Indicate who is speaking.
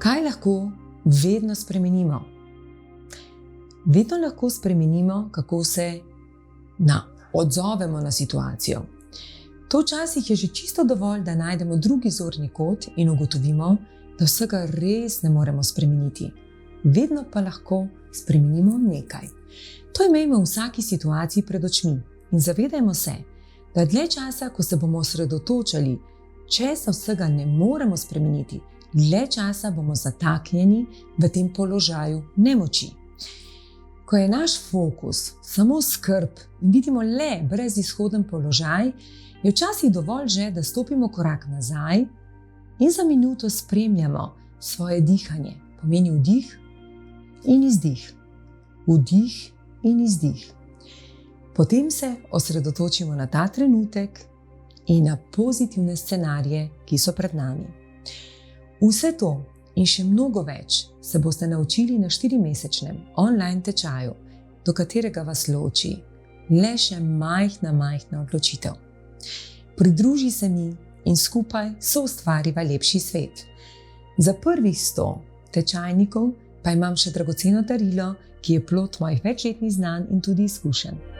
Speaker 1: Kaj lahko vedno spremenimo? Vedno lahko spremenimo, kako se odzovemo na situacijo. To včasih je že čisto dovolj, da najdemo drugi zorni kot in ugotovimo, da vsega res ne moremo spremeniti. Vedno pa lahko spremenimo nekaj. To imejmo v vsaki situaciji pred očmi in zavedajmo se, da dlje časa, ko se bomo osredotočali, česa vsega ne moremo spremeniti, dlje časa bomo zataknjeni v tem položaju nemoči. Ko je naš fokus samo skrb in vidimo le brezizhoden položaj, je včasih dovolj že, da stopimo korak nazaj in za minuto spremljamo svoje dihanje. Pomeni vdih in izdih. Vdih in izdih. Potem se osredotočimo na ta trenutek in na pozitivne scenarije, ki so pred nami. Vse to in še mnogo več se boste naučili na 4-mesečnem online tečaju, do katerega vas loči le še majhna odločitev. Pridruži se mi in skupaj soustvariva lepši svet. Za prvih 100 tečajnikov pa imam še dragoceno darilo, ki je plod mojih večletnih znanj in tudi izkušenj.